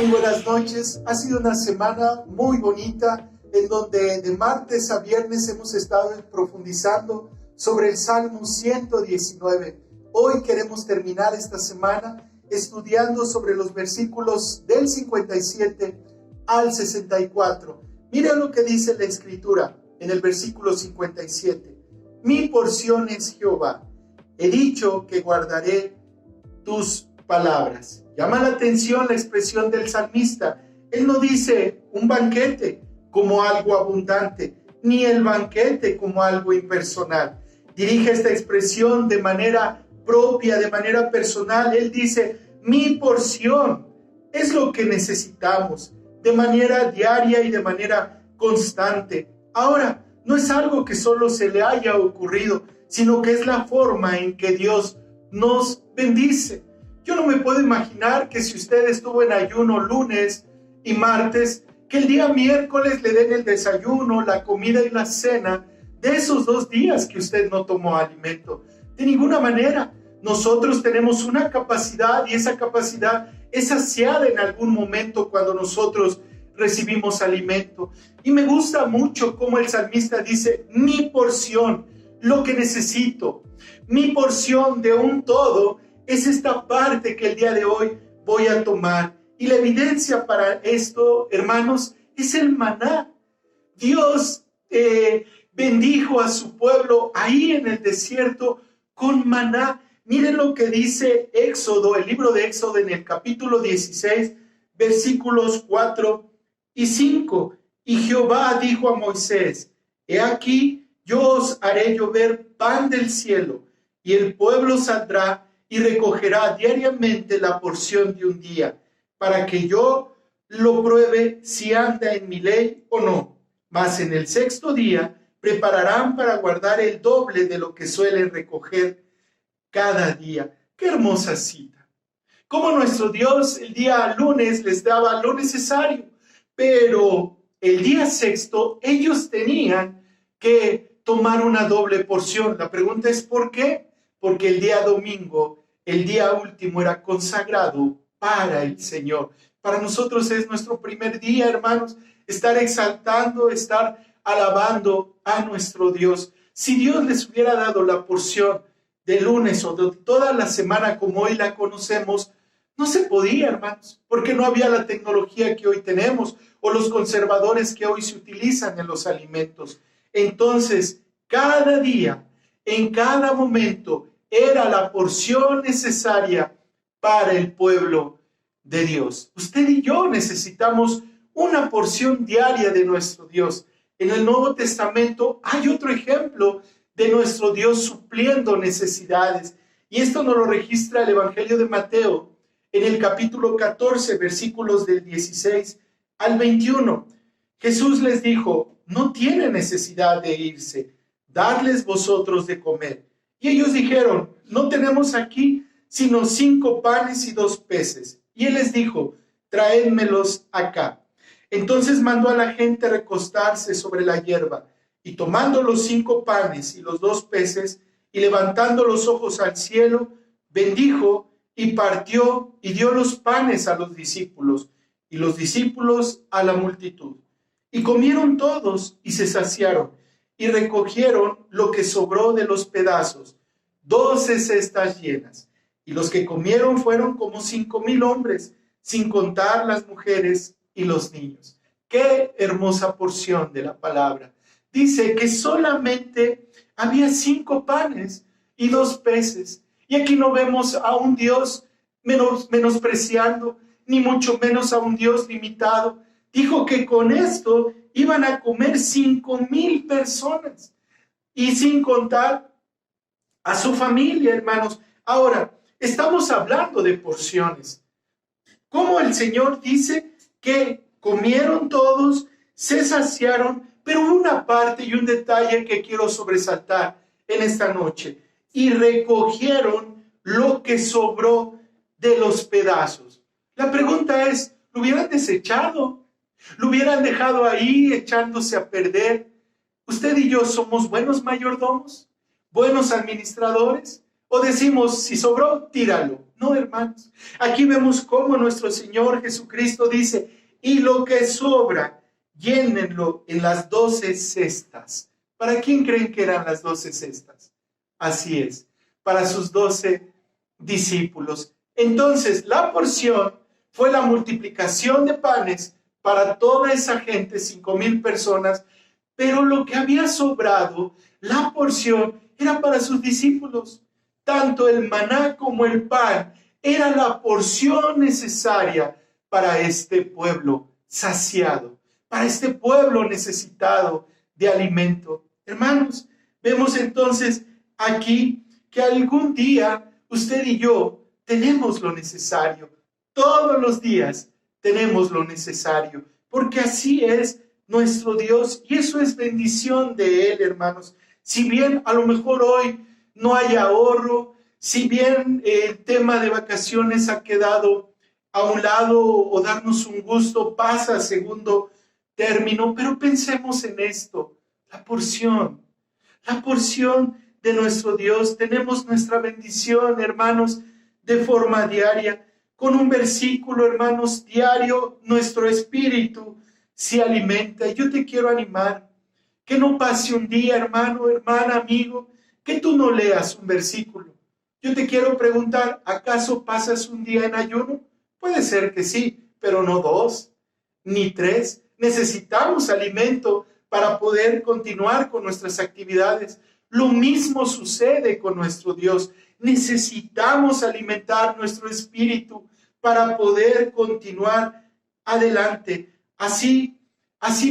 Muy buenas noches. Ha sido una semana muy bonita en donde de martes a viernes hemos estado profundizando sobre el Salmo 119. Hoy queremos terminar esta semana estudiando sobre los versículos del 57 al 64. Mira lo que dice la Escritura en el versículo 57. Mi porción es Jehová. He dicho que guardaré tus palabras. Llama la atención la expresión del salmista. Él no dice un banquete como algo abundante, ni el banquete como algo impersonal. Dirige esta expresión de manera propia, de manera personal. Él dice, mi porción es lo que necesitamos de manera diaria y de manera constante. Ahora, no es algo que solo se le haya ocurrido, sino que es la forma en que Dios nos bendice. Yo no me puedo imaginar que si usted estuvo en ayuno lunes y martes, que el día miércoles le den el desayuno, la comida y la cena de esos 2 días que usted no tomó alimento. De ninguna manera. Nosotros tenemos una capacidad y esa capacidad es saciada en algún momento cuando nosotros recibimos alimento. Y me gusta mucho cómo el salmista dice, mi porción, lo que necesito, mi porción de un todo es esta parte que el día de hoy voy a tomar. Y la evidencia para esto, hermanos, es el maná. Dios bendijo a su pueblo ahí en el desierto con maná. Miren lo que dice Éxodo, el libro de Éxodo en el capítulo 16, versículos 4 y 5. Y Jehová dijo a Moisés, he aquí, yo os haré llover pan del cielo, y el pueblo saldrá y recogerá diariamente la porción de un día, para que yo lo pruebe si anda en mi ley o no. Mas en el 6º día prepararán para guardar el doble de lo que suelen recoger cada día. ¡Qué hermosa cita! Como nuestro Dios el día lunes les daba lo necesario, pero el día 6º ellos tenían que tomar una doble porción. La pregunta es ¿por qué? Porque el día domingo, el día último, era consagrado para el Señor. Para nosotros es nuestro primer día, hermanos, estar exaltando, estar alabando a nuestro Dios. Si Dios les hubiera dado la porción de lunes o de toda la semana como hoy la conocemos, no se podía, hermanos, porque no había la tecnología que hoy tenemos o los conservadores que hoy se utilizan en los alimentos. Entonces, cada día, en cada momento, era la porción necesaria para el pueblo de Dios. Usted y yo necesitamos una porción diaria de nuestro Dios. En el Nuevo Testamento hay otro ejemplo de nuestro Dios supliendo necesidades. Y esto nos lo registra el Evangelio de Mateo en el capítulo 14, versículos del 16 al 21. Jesús les dijo, no tiene necesidad de irse, dadles vosotros de comer. Y ellos dijeron, no tenemos aquí sino 5 panes y 2 peces. Y él les dijo, traédmelos acá. Entonces mandó a la gente recostarse sobre la hierba, y tomando los 5 panes y los 2 peces, y levantando los ojos al cielo, bendijo y partió y dio los panes a los discípulos, y los discípulos a la multitud. Y comieron todos y se saciaron, y recogieron lo que sobró de los pedazos, 12 cestas llenas. Y los que comieron fueron como 5,000 hombres, sin contar las mujeres y los niños. ¡Qué hermosa porción de la palabra! Dice que solamente había 5 panes y 2 peces. Y aquí no vemos a un Dios menospreciando, ni mucho menos a un Dios limitado. Dijo que con esto iban a comer 5,000 personas. Y sin contar a su familia, hermanos. Ahora, estamos hablando de porciones. Como el Señor dice que comieron todos, se saciaron, pero una parte y un detalle que quiero sobresaltar en esta noche. Y recogieron lo que sobró de los pedazos. La pregunta es, ¿lo hubieran desechado? ¿Lo hubieran dejado ahí echándose a perder? ¿Usted y yo somos buenos mayordomos? ¿Buenos administradores? ¿O decimos, si sobró, tíralo? No, hermanos. Aquí vemos cómo nuestro Señor Jesucristo dice, y lo que sobra, llénenlo en las 12 cestas. ¿Para quién creen que eran las 12 cestas? Así es, para sus 12 discípulos. Entonces, la porción fue la multiplicación de panes para toda esa gente, 5,000 personas, pero lo que había sobrado, la porción, era para sus discípulos. Tanto el maná como el pan era la porción necesaria para este pueblo saciado, para este pueblo necesitado de alimento. Hermanos, vemos entonces aquí que algún día usted y yo tenemos lo necesario. Todos los días tenemos lo necesario, porque así es nuestro Dios y eso es bendición de Él, hermanos. Si bien a lo mejor hoy no hay ahorro, si bien el tema de vacaciones ha quedado a un lado o darnos un gusto pasa a segundo término, pero pensemos en esto, la porción de nuestro Dios. Tenemos nuestra bendición, hermanos, de forma diaria. Con un versículo, hermanos, diario, nuestro espíritu se alimenta. Y yo te quiero animar, que no pase un día, hermano, hermana, amigo, que tú no leas un versículo. Yo te quiero preguntar, ¿acaso pasas un día en ayuno? Puede ser que sí, pero no 2, ni 3. Necesitamos alimento para poder continuar con nuestras actividades. Lo mismo sucede con nuestro Dios. Necesitamos alimentar nuestro espíritu para poder continuar adelante. Así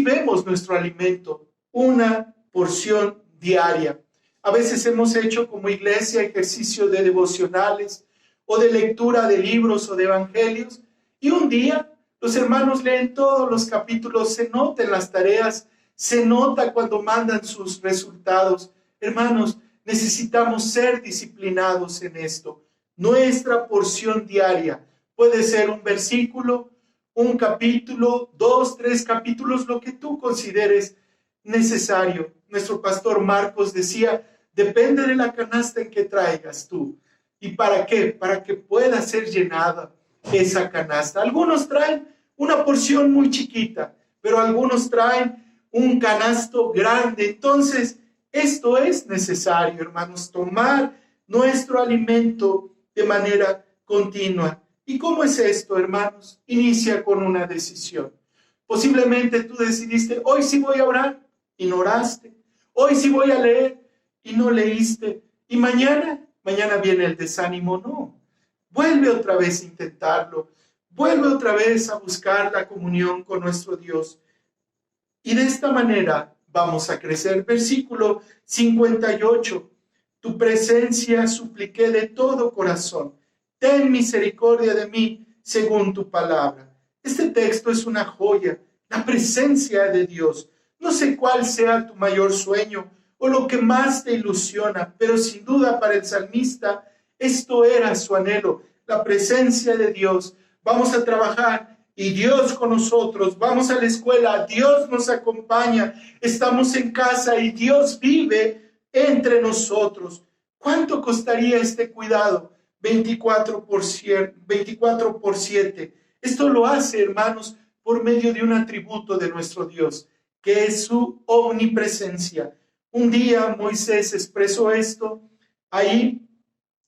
vemos nuestro alimento, una porción diaria. A veces hemos hecho como iglesia ejercicio de devocionales o de lectura de libros o de evangelios y un día los hermanos leen todos los capítulos, se nota en las tareas, se nota cuando mandan sus resultados. Hermanos, necesitamos ser disciplinados en esto. Nuestra porción diaria puede ser un versículo, un capítulo, 2, 3 capítulos, lo que tú consideres necesario. Nuestro pastor Marcos decía, depende de la canasta en que traigas tú. ¿Y para qué? Para que pueda ser llenada esa canasta. Algunos traen una porción muy chiquita, pero algunos traen un canasto grande. Entonces, esto es necesario, hermanos, tomar nuestro alimento de manera continua. ¿Y cómo es esto, hermanos? Inicia con una decisión. Posiblemente tú decidiste, hoy sí voy a orar y no oraste. Hoy sí voy a leer y no leíste. Y mañana viene el desánimo. No, vuelve otra vez a intentarlo. Vuelve otra vez a buscar la comunión con nuestro Dios. Y de esta manera vamos a crecer. Versículo 58. Tu presencia supliqué de todo corazón. Ten misericordia de mí según tu palabra. Este texto es una joya. La presencia de Dios. No sé cuál sea tu mayor sueño o lo que más te ilusiona, pero sin duda para el salmista esto era su anhelo, la presencia de Dios. Vamos a trabajar y Dios con nosotros, vamos a la escuela, Dios nos acompaña, estamos en casa y Dios vive entre nosotros. ¿Cuánto costaría este cuidado? 24 por 7. Esto lo hace, hermanos, por medio de un atributo de nuestro Dios, que es su omnipresencia. Un día Moisés expresó esto ahí,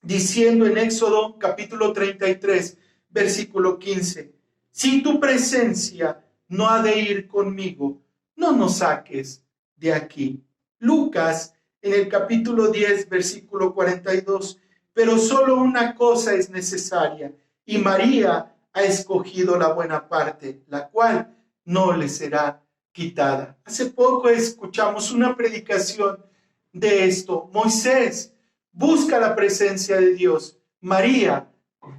diciendo en Éxodo capítulo 33, versículo 15, si tu presencia no ha de ir conmigo, no nos saques de aquí. Lucas en el capítulo 10, versículo 42, pero solo una cosa es necesaria, y María ha escogido la buena parte, la cual no le será quitada. Hace poco escuchamos una predicación de esto. Moisés busca la presencia de Dios. María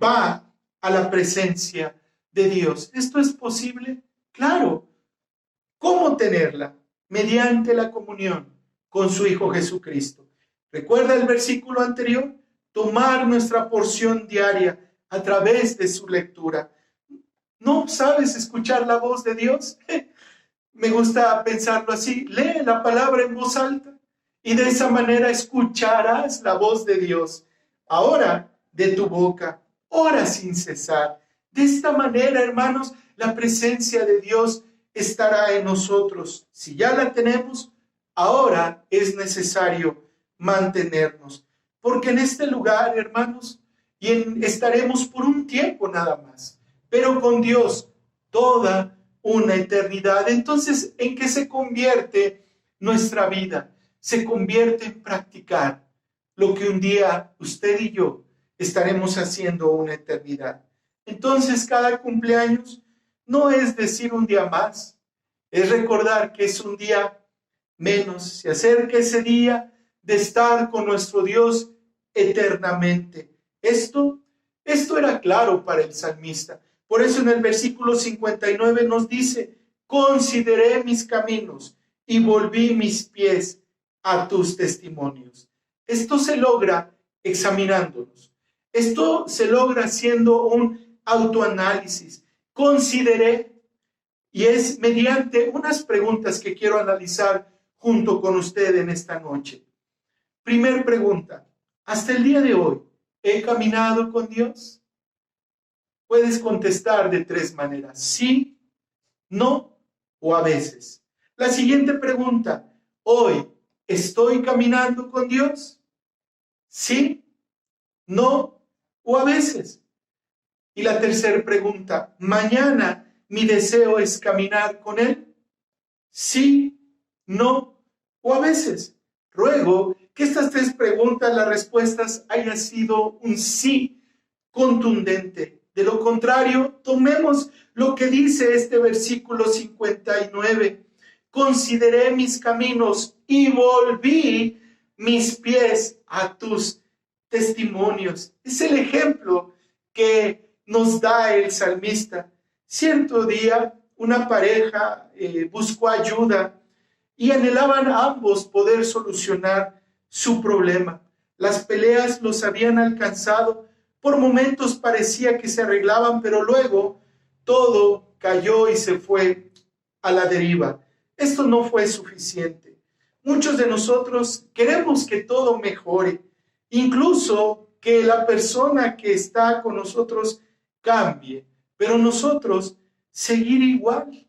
va a la presencia de Dios. ¿Esto es posible? Claro. ¿Cómo tenerla? Mediante la comunión con su Hijo Jesucristo. ¿Recuerda el versículo anterior? Tomar nuestra porción diaria a través de su lectura. ¿No sabes escuchar la voz de Dios? Me gusta pensarlo así. Lee la palabra en voz alta y de esa manera escucharás la voz de Dios. Ahora de tu boca. ora sin cesar. De esta manera, hermanos, la presencia de Dios estará en nosotros. Si ya la tenemos, ahora es necesario mantenernos. Porque en este lugar, hermanos, estaremos por un tiempo nada más, pero con Dios toda una eternidad. Entonces, ¿en qué se convierte nuestra vida? Se convierte en practicar lo que un día usted y yo estaremos haciendo una eternidad. Entonces, cada cumpleaños no es decir un día más, es recordar que es un día menos. Se acerca ese día de estar con nuestro Dios eternamente. Esto era claro para el salmista. Por eso en el versículo 59 nos dice: consideré mis caminos y volví mis pies a tus testimonios. Esto se logra examinándonos. Esto se logra haciendo un autoanálisis. Consideré, y es mediante unas preguntas que quiero analizar junto con usted en esta noche. Primer pregunta: ¿hasta el día de hoy he caminado con Dios? Puedes contestar de tres maneras: sí, no o a veces. La siguiente pregunta: ¿hoy estoy caminando con Dios? Sí, no o a veces. Y la tercera pregunta: ¿mañana mi deseo es caminar con Él? Sí, no o a veces. Ruego que estas tres preguntas, las respuestas hayan sido un sí contundente. De lo contrario, tomemos lo que dice este versículo 59. Consideré mis caminos y volví mis pies a tus testimonios. Es el ejemplo que nos da el salmista. Cierto día, una pareja buscó ayuda y anhelaban ambos poder solucionar su problema. Las peleas los habían alcanzado. Por momentos parecía que se arreglaban, pero luego todo cayó y se fue a la deriva. Esto no fue suficiente. Muchos de nosotros queremos que todo mejore, incluso que la persona que está con nosotros cambie, pero nosotros seguir igual.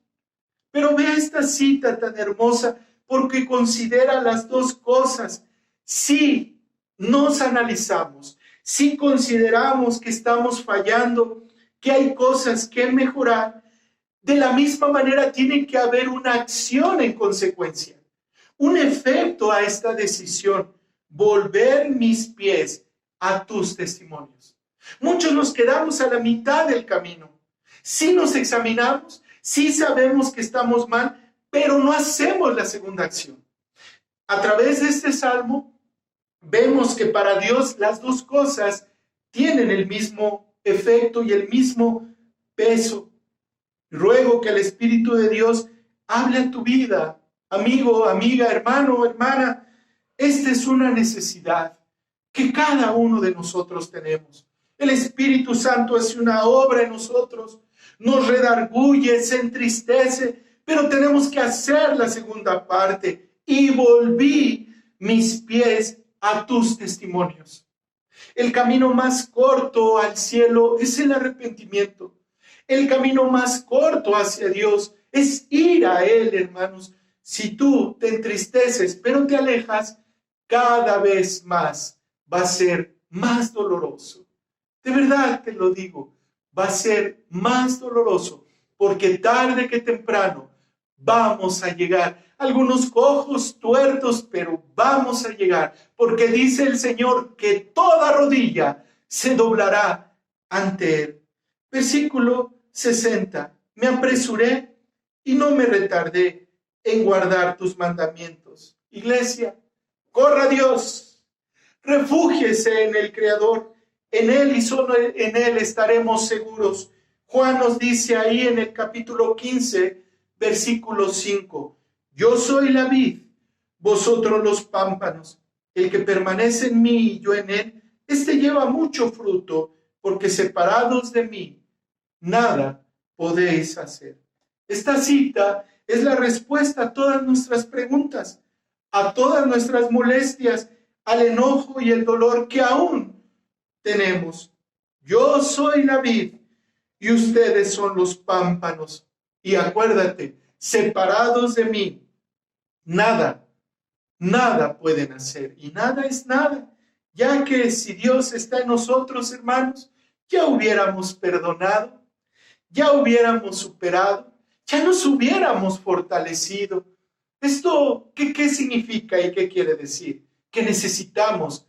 Pero vea esta cita tan hermosa, porque considera las dos cosas. Si nos analizamos, si consideramos que estamos fallando, que hay cosas que mejorar, de la misma manera tiene que haber una acción en consecuencia, un efecto a esta decisión: volver mis pies a tus testimonios. Muchos nos quedamos a la mitad del camino. Sí nos examinamos, sí sabemos que estamos mal, pero no hacemos la segunda acción. A través de este salmo vemos que para Dios las dos cosas tienen el mismo efecto y el mismo peso. Ruego que el Espíritu de Dios hable a tu vida, amigo, amiga, hermano, hermana. Esta es una necesidad que cada uno de nosotros tenemos. El Espíritu Santo hace una obra en nosotros, nos redarguye, se entristece, pero tenemos que hacer la segunda parte: y volví mis pies a tus testimonios. El camino más corto al cielo es el arrepentimiento. El camino más corto hacia Dios es ir a Él, hermanos. Si tú te entristeces, pero te alejas, cada vez más va a ser más doloroso. De verdad te lo digo, va a ser más doloroso, porque tarde que temprano vamos a llegar. Algunos cojos, tuertos, pero vamos a llegar, porque dice el Señor que toda rodilla se doblará ante Él. Versículo 60. Me apresuré y no me retardé en guardar tus mandamientos. Iglesia, corra a Dios, refúgiese en el Creador, en Él y solo en Él estaremos seguros. Juan nos dice ahí en el capítulo 15, versículo 5, yo soy la vid, vosotros los pámpanos. El que permanece en mí y yo en él, este lleva mucho fruto, porque separados de mí, nada podéis hacer. Esta cita es la respuesta a todas nuestras preguntas, a todas nuestras molestias, al enojo y el dolor que aún tenemos. Yo soy la vid y ustedes son los pámpanos. Y acuérdate, separados de mí, nada pueden hacer. Y nada es nada, ya que si Dios está en nosotros, hermanos, ya hubiéramos perdonado, ya hubiéramos superado, ya nos hubiéramos fortalecido. ¿Esto qué significa y qué quiere decir? Que necesitamos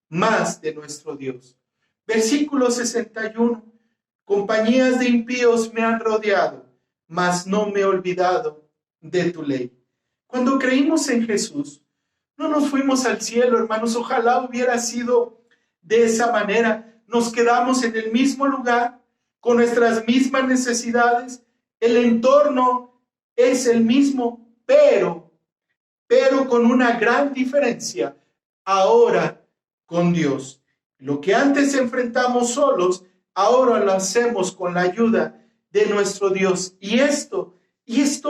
más de nuestro Dios. Versículo 61. Compañías de impíos me han rodeado, mas no me he olvidado de tu ley. Cuando creímos en Jesús, no nos fuimos al cielo, hermanos. Ojalá hubiera sido de esa manera. Nos quedamos en el mismo lugar, con nuestras mismas necesidades. El entorno es el mismo, pero con una gran diferencia. Ahora con Dios. Lo que antes enfrentamos solos, ahora lo hacemos con la ayuda de nuestro Dios. Y esto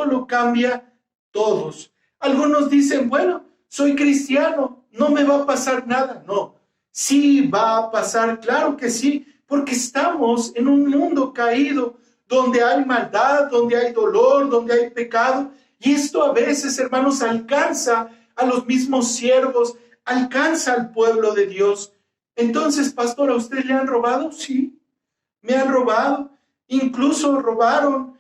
lo cambia todos. Algunos dicen, bueno, soy cristiano, no me va a pasar nada. No, sí va a pasar, claro que sí, porque estamos en un mundo caído, donde hay maldad, donde hay dolor, donde hay pecado. Y esto a veces, hermanos, alcanza a los mismos siervos, alcanza al pueblo de Dios. Entonces, pastor, ¿a usted le han robado? Sí, me han robado. Incluso robaron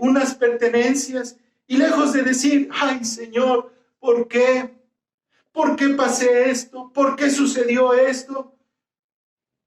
unas pertenencias. Y lejos de decir, ay, Señor, ¿por qué? ¿Por qué pasé esto? ¿Por qué sucedió esto?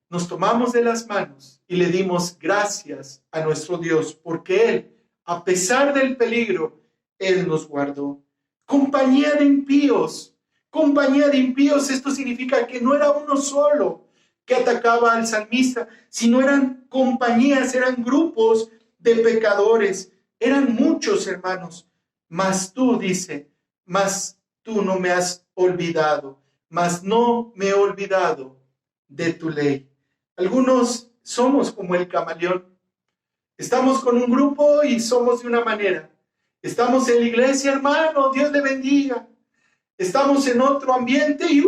Nos tomamos de las manos y le dimos gracias a nuestro Dios, porque Él, a pesar del peligro, Él nos guardó. Compañía de impíos. Compañía de impíos, esto significa que no era uno solo que atacaba al salmista, sino eran compañías, eran grupos de pecadores, eran muchos, hermanos. Mas tú, dice, mas tú no me has olvidado, mas no me he olvidado de tu ley. Algunos somos como el camaleón. Estamos con un grupo y somos de una manera. Estamos en la iglesia, hermano, Dios le bendiga. Estamos en otro ambiente y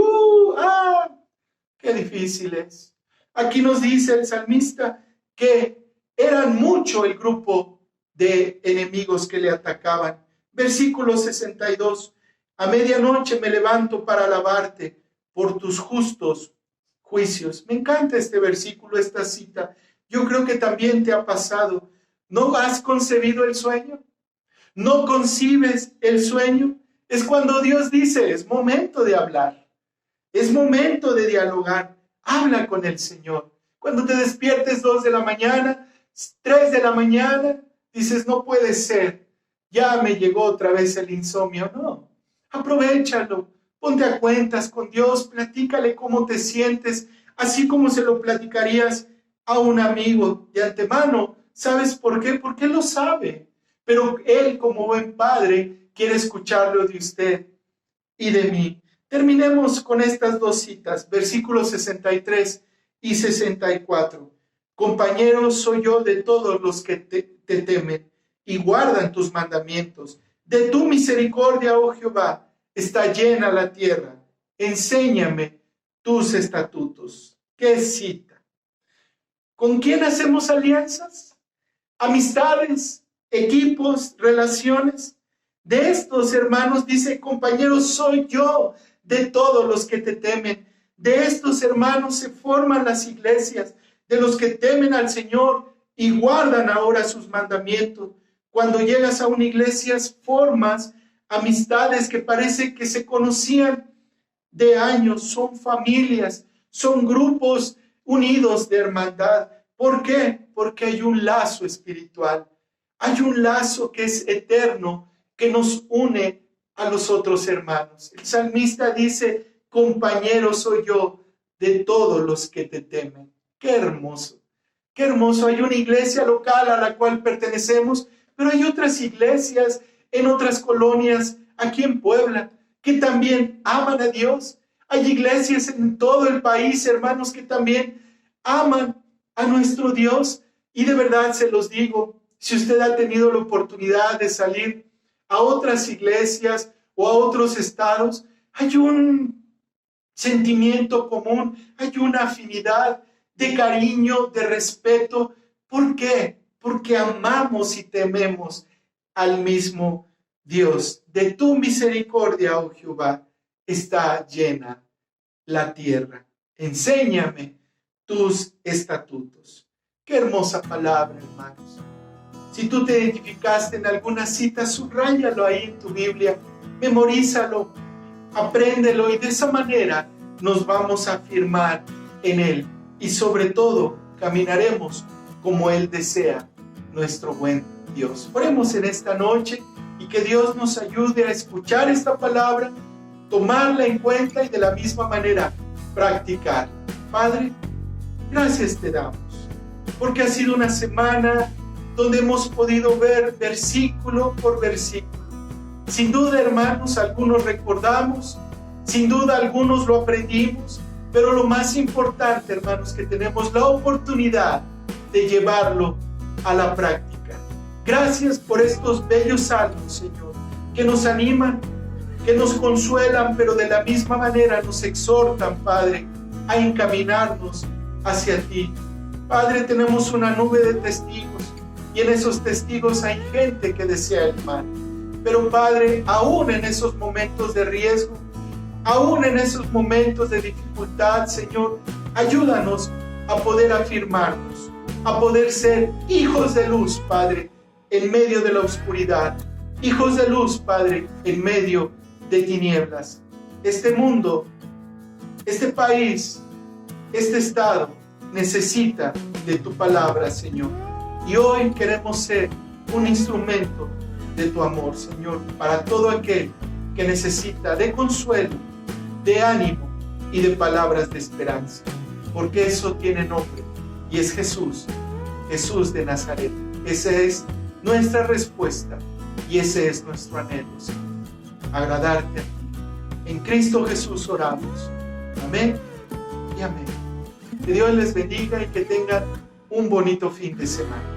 qué difícil es. Aquí nos dice el salmista que eran mucho el grupo de enemigos que le atacaban. Versículo 62. A medianoche me levanto para alabarte por tus justos juicios. Me encanta este versículo, esta cita. Yo creo que también te ha pasado. ¿No has concebido el sueño? ¿No concibes el sueño? Es cuando Dios dice, es momento de hablar. Es momento de dialogar. Habla con el Señor. Cuando te despiertes 2 de la mañana, 3 de la mañana, dices, no puede ser. Ya me llegó otra vez el insomnio. No, aprovéchalo. Ponte a cuentas con Dios. Platícale cómo te sientes, así como se lo platicarías a un amigo de antemano. ¿Sabes por qué? Porque Él lo sabe. Pero Él, como buen padre, quiere escucharlo de usted y de mí. Terminemos con estas dos citas, versículos 63 y 64. Compañero soy yo de todos los que te temen y guardan tus mandamientos. De tu misericordia, oh Jehová, está llena la tierra. Enséñame tus estatutos. ¿Qué cita? ¿Con quién hacemos alianzas? Amistades, equipos, relaciones. De estos, hermanos, dice, compañeros, soy yo de todos los que te temen. De estos, hermanos, se forman las iglesias, de los que temen al Señor y guardan ahora sus mandamientos. Cuando llegas a una iglesia, formas amistades que parece que se conocían de años, son familias, son grupos unidos de hermandad. ¿Por qué? Porque hay un lazo espiritual, hay un lazo que es eterno, que nos une a los otros hermanos. El salmista dice, compañero soy yo de todos los que te temen. Qué hermoso, qué hermoso. Hay una iglesia local a la cual pertenecemos, pero hay otras iglesias en otras colonias, aquí en Puebla, que también aman a Dios. Hay iglesias en todo el país, hermanos, que también aman a nuestro Dios. Y de verdad se los digo, si usted ha tenido la oportunidad de salir a otras iglesias o a otros estados, hay un sentimiento común, hay una afinidad de cariño, de respeto. ¿Por qué? Porque amamos y tememos al mismo Dios. De tu misericordia, oh Jehová, está llena la tierra. Enséñame tus estatutos. Qué hermosa palabra, hermanos. Si tú te identificaste en alguna cita, subráyalo ahí en tu Biblia, memorízalo, apréndelo, y de esa manera nos vamos a afirmar en Él, y sobre todo caminaremos como Él desea, nuestro buen Dios. Oremos en esta noche y que Dios nos ayude a escuchar esta palabra, tomarla en cuenta y de la misma manera practicar. Padre, gracias te damos, porque ha sido una semana donde hemos podido ver versículo por versículo. Sin duda, hermanos, algunos recordamos, sin duda algunos lo aprendimos, pero lo más importante, hermanos, que tenemos la oportunidad de llevarlo a la práctica. Gracias por estos bellos salmos, Señor, que nos animan, que nos consuelan, pero de la misma manera nos exhortan, Padre, a encaminarnos hacia ti. Padre, tenemos una nube de testigos, y en esos testigos hay gente que desea el mal. Pero Padre, aún en esos momentos de riesgo, aún en esos momentos de dificultad, Señor, ayúdanos a poder afirmarnos, a poder ser hijos de luz, Padre, en medio de la oscuridad. Hijos de luz, Padre, en medio de tinieblas. Este mundo, este país, este estado necesita de tu palabra, Señor. Y hoy queremos ser un instrumento de tu amor, Señor, para todo aquel que necesita de consuelo, de ánimo y de palabras de esperanza. Porque eso tiene nombre y es Jesús, Jesús de Nazaret. Esa es nuestra respuesta y ese es nuestro anhelo, Señor. Agradarte a ti. En Cristo Jesús oramos. Amén y amén. Que Dios les bendiga y que tengan un bonito fin de semana.